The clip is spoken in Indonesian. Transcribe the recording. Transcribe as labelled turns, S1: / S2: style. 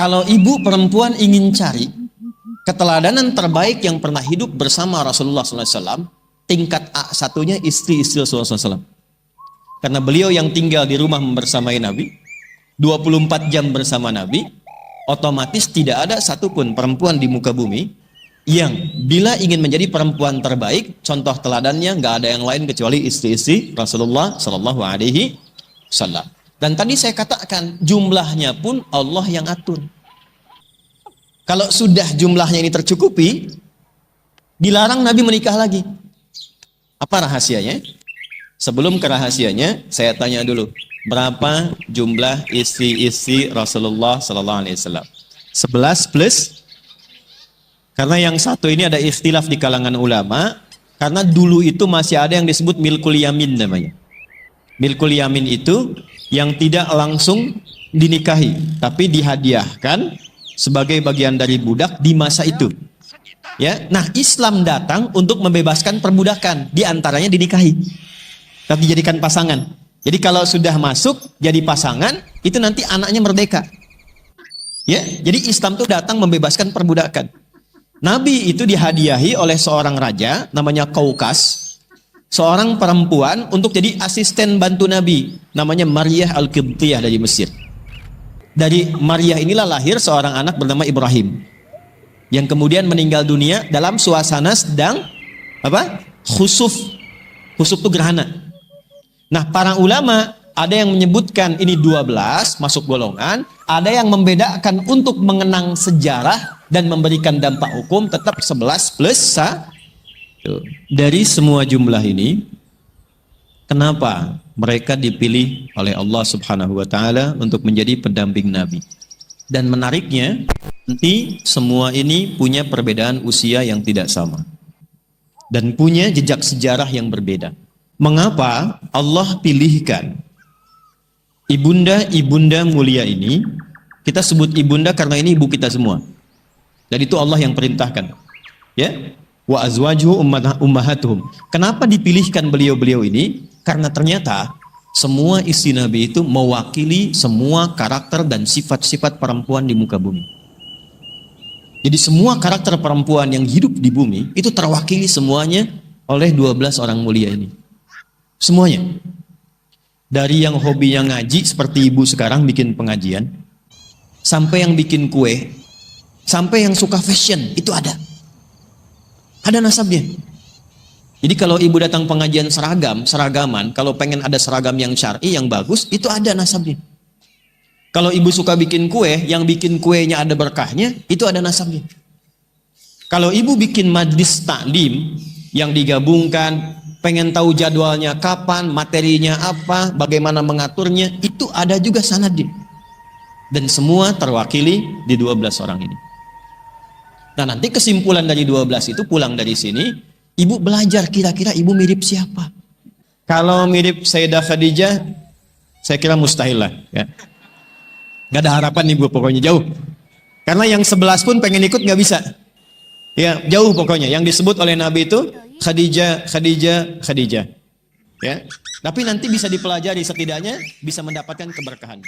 S1: Kalau ibu perempuan ingin cari keteladanan terbaik yang pernah hidup bersama Rasulullah SAW, tingkat A1-nya istri-istri Rasulullah SAW. Karena beliau yang tinggal di rumah membersamai Nabi, 24 jam bersama Nabi, otomatis tidak ada satupun perempuan di muka bumi yang bila ingin menjadi perempuan terbaik, contoh teladannya nggak ada yang lain kecuali istri-istri Rasulullah SAW. Dan tadi saya katakan jumlahnya pun Allah yang atur. Kalau sudah jumlahnya ini tercukupi, dilarang Nabi menikah lagi. Apa rahasianya? Sebelum ke rahasianya, saya tanya dulu, berapa jumlah istri-istri Rasulullah SAW? 11 plus. Karena yang satu ini ada ikhtilaf di kalangan ulama, karena dulu itu masih ada yang disebut milkul yamin namanya. Milkul yamin itu yang tidak langsung dinikahi, tapi dihadiahkan sebagai bagian dari budak di masa itu. Ya, nah Islam datang untuk membebaskan perbudakan, di antaranya dinikahi, tapi dijadikan pasangan. Jadi kalau sudah masuk jadi pasangan, itu nanti anaknya merdeka. Ya, jadi Islam itu datang membebaskan perbudakan. Nabi itu dihadiahi oleh seorang raja namanya Kaukas, seorang perempuan untuk jadi asisten bantu Nabi, namanya Maryah Al-Qibtiyah dari Mesir. Dari Maryah inilah lahir seorang anak bernama Ibrahim, yang kemudian meninggal dunia dalam suasana sedang apa? Khusuf. Khusuf itu gerhana. Nah, para ulama ada yang menyebutkan ini 12 masuk golongan, ada yang membedakan untuk mengenang sejarah dan memberikan dampak hukum tetap 11 plus 1. Dari semua jumlah ini, kenapa mereka dipilih oleh Allah Subhanahu wa Ta'ala untuk menjadi pendamping Nabi? Dan menariknya, nanti semua ini punya perbedaan usia yang tidak sama dan punya jejak sejarah yang berbeda. Mengapa Allah pilihkan ibunda-ibunda mulia ini? Kita sebut ibunda karena ini ibu kita semua, dan itu Allah yang perintahkan, ya. Wa azwajuhu ummahatuhum. Kenapa dipilihkan beliau-beliau ini? Karena ternyata semua istri Nabi itu mewakili semua karakter dan sifat-sifat perempuan di muka bumi. Jadi semua karakter perempuan yang hidup di bumi itu terwakili semuanya oleh 12 orang mulia ini. Semuanya. Dari yang hobinya ngaji seperti ibu sekarang bikin pengajian, sampai yang bikin kue, sampai yang suka fashion, itu ada. Ada nasabnya. Jadi kalau ibu datang pengajian seragaman, kalau pengen ada seragam yang syar'i, yang bagus, itu ada nasabnya. Kalau ibu suka bikin kue, yang bikin kuenya ada berkahnya, itu ada nasabnya. Kalau ibu bikin majlis taklim, yang digabungkan, pengen tahu jadwalnya kapan, materinya apa, bagaimana mengaturnya, itu ada juga sanadnya. Dan semua terwakili di 12 orang ini. Nah, nanti kesimpulan dari 12 itu pulang dari sini, ibu belajar kira-kira ibu mirip siapa. Kalau mirip Sayyidah Khadijah, saya kira mustahil lah. Ya. Gak ada harapan ibu, pokoknya jauh. Karena yang 11 pun pengen ikut gak bisa. Ya, jauh pokoknya. Yang disebut oleh Nabi itu Khadijah, Khadijah, Khadijah. Ya. Tapi nanti bisa dipelajari, setidaknya bisa mendapatkan keberkahan.